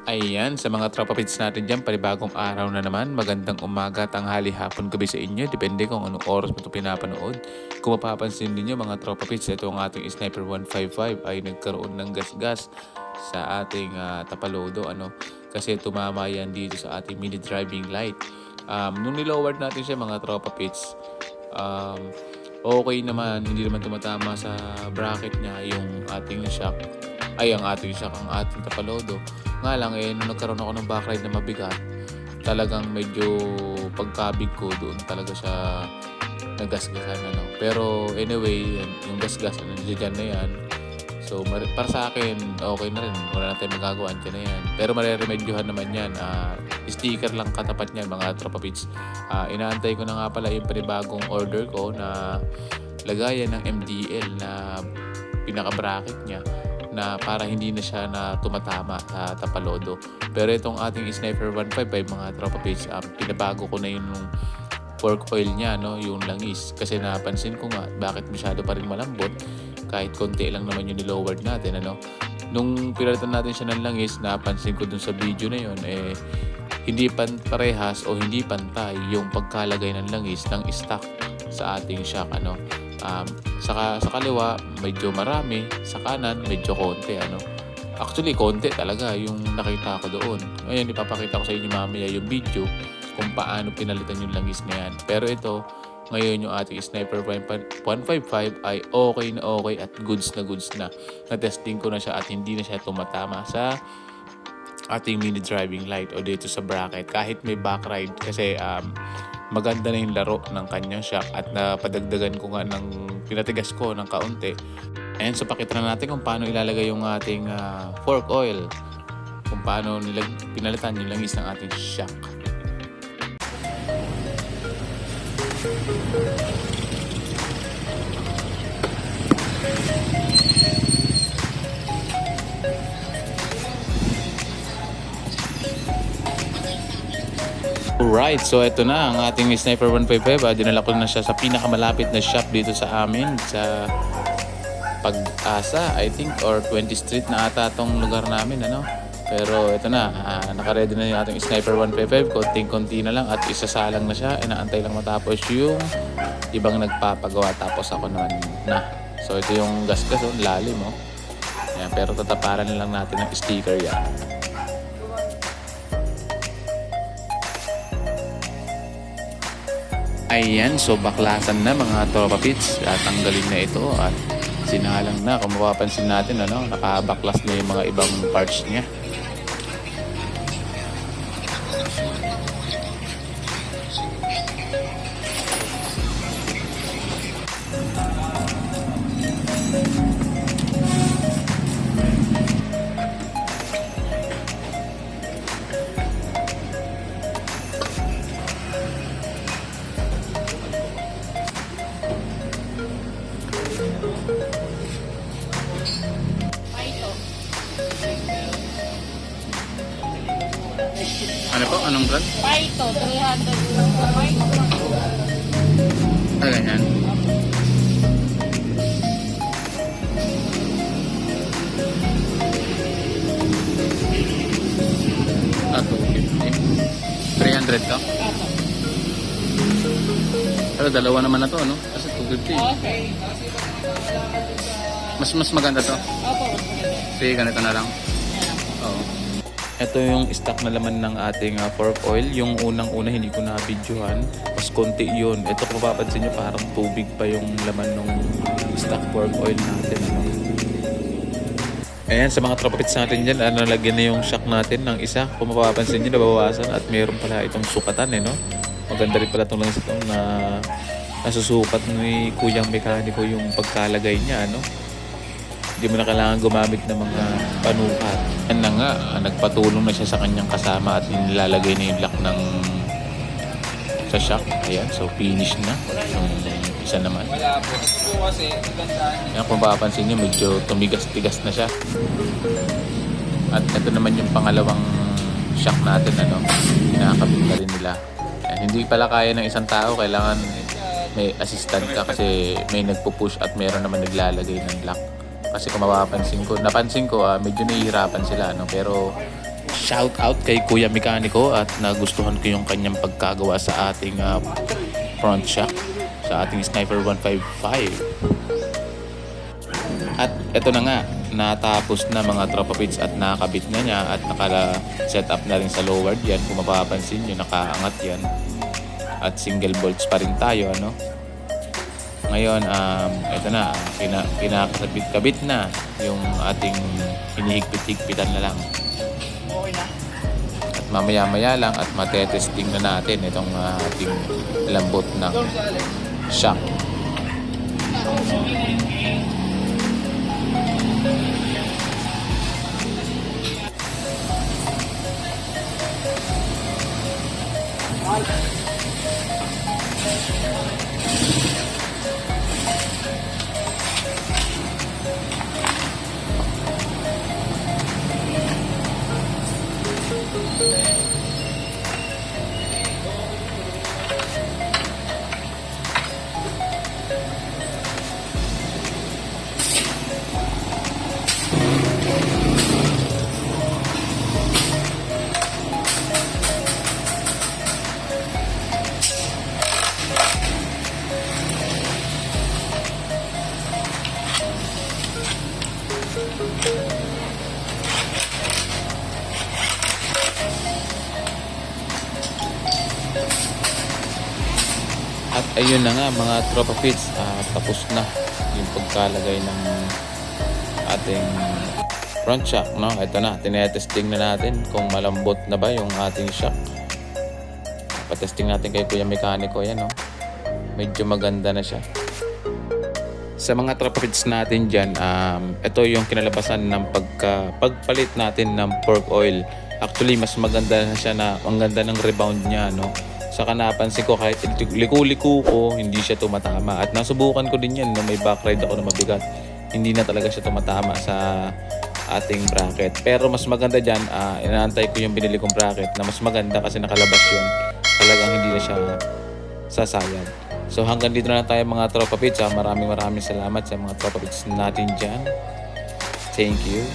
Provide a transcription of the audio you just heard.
Ayan, sa mga tropa pits natin dyan, panibagong araw na naman. Magandang umaga, tanghali, hapon, gabi sa inyo. Depende kung anong oras mo ito pinapanood. Kung mapapansin ninyo mga tropa pits, ito ang ating Sniper 155 ay nagkaroon ng gas-gas sa ating tapalodo. Kasi tumama yan dito sa ating mini driving light. Nung niloward natin siya mga tropa pits, okay naman, hindi naman tumatama sa bracket niya yung ating shock. Ang ating tapalodo. Nga lang nung nagkaroon ako ng backride na mabigat, talagang medyo pagkabig ko doon talaga siya nagasgasan Pero anyway, yung gasgasan nandiyan na yan. So para sa akin, okay na rin. Wala na tayong magagawa, andyan na yan. Pero mareremedyohan naman yan. Sticker lang katapat niyan mga tropa pits. Inaantay ko na nga pala yung panibagong order ko na lagayan ng MDL na pinaka-bracket niya na para hindi na siya na tumatama sa tapalodo. Pero itong ating Sniper 155 mga tropa page, pinabago ko na yung fork oil niya, yung langis. Kasi napansin ko nga, bakit masyado pa rin malambot kahit konti lang naman yung nilowered natin. Nung pinalitan natin siya ng langis, napansin ko dun sa video na yun, hindi parehas o hindi pantay yung pagkalagay ng langis ng stock sa ating shock. Sa kaliwa medyo marami, sa kanan medyo konti. Actually konti talaga yung nakita ko doon. Ngayon ipapakita ko sa inyo mamaya yung video kung paano pinalitan yung langis na yan. Pero ito ngayon yung ating Sniper 155 ay okay na okay at goods na. Na-testing ko na siya at hindi na siya tumatama sa ating mini driving light o dito sa bracket kahit may backride kasi maganda na yung laro ng kanyang shock at napadagdagan ko nga ng pinatigas ko ng kaunti. And so pakita na natin kung paano ilalagay yung ating fork oil, kung paano pinalitan yung langis ng ating shock. Alright, so ito na ang ating Sniper 155. Dinala ko na siya sa pinakamalapit na shop dito sa amin, sa Pag-asa, I think, or 20th Street na ata tong lugar namin, Pero ito na, naka-ready na yung ating Sniper 155. Konting-konti na lang at isasalang na siya. Inaantay lang matapos yung ibang nagpapagawa. Tapos ako naman na. So ito yung gas-gas, lalim, Ayan, pero tataparan lang natin ng sticker yan. Ayan, so baklasan na mga tropa pits. Tanggalin na ito at sinalang na. Kung mapapansin natin, nakabaklas na yung mga ibang parts niya. Ano po? Anong brand? Paito, 300 lang sa Paito. Ganyan. Ah, 250. 300 ka? Opo. Pero dalawa naman na to, Kasi 250. Okay. Mas maganda to. Opo. Sige, ganito na lang. Oo. Ito yung stock na laman ng ating fork oil. Yung unang-una hindi ko na-videohan. Mas konti yun. Ito kung mapapansin nyo parang tubig pa yung laman ng stock fork oil natin. Ayan, sa mga tropa pits natin dyan, nalagyan na yung shock natin ng isa. Kung mapapansin nyo, nabawasan at mayroon pala itong sukatan, Maganda rin pala itong langis itong na nasusukat ni Kuyang Mekaniko yung pagkalagay niya, Hindi mo na kailangan gumamit ng mga panukat. Yan na nga, nagpatulong na siya sa kanyang kasama at nilalagay na yung lock ng sa shock. Ayan, so finish na. Yung isa naman. Yan, kung papansin nyo, medyo tumigas-tigas na siya. At ito naman yung pangalawang shock natin, kinakabit na rin nila. Yan, hindi pala kaya ng isang tao, kailangan may assistant ka kasi may nagpo-push at meron naman naglalagay ng lock. Kasi kung napansin ko, medyo nahihirapan sila, pero shout out kay Kuya Mekaniko at nagustuhan ko yung kanyang pagkagawa sa ating front shock sa ating Sniper 155. At eto na nga, natapos na mga tropa pits at nakakabit na niya at naka-set up na rin sa lowered yan. Kung mapapansin nyo, nakaangat yan. At single bolts pa rin tayo, ano. Ngayon, eto na, kinakabit na yung ating hinihigpit-higpitan na lang. At mamaya-maya lang at matetesting na natin itong ating lambot ng shock. At ayun na nga mga tropa pits, tapos na yung pagkalagay ng ating front shock, no? Ito na, tinetesting na natin kung malambot na ba yung ating shock. Patesting natin kay Kuya Mekaniko, yan, no? Medyo maganda na siya. Sa mga tropa pits natin dyan, ito yung kinalabasan ng pagpalit natin ng pork oil. Actually, mas maganda na siya, na ang ganda ng rebound niya, no? Saka napansin ko kahit liku-liku ko, hindi siya tumatama. At nasubukan ko din yan, no? May backride ako na mabigat. Hindi na talaga siya tumatama sa ating bracket. Pero mas maganda dyan, inaantay ko yung binili kong bracket na mas maganda kasi nakalabas yun. Talagang hindi na siya sasayad. So hanggang dito na lang tayo mga tropa pits. Maraming salamat sa mga tropa pits natin dyan. Thank you.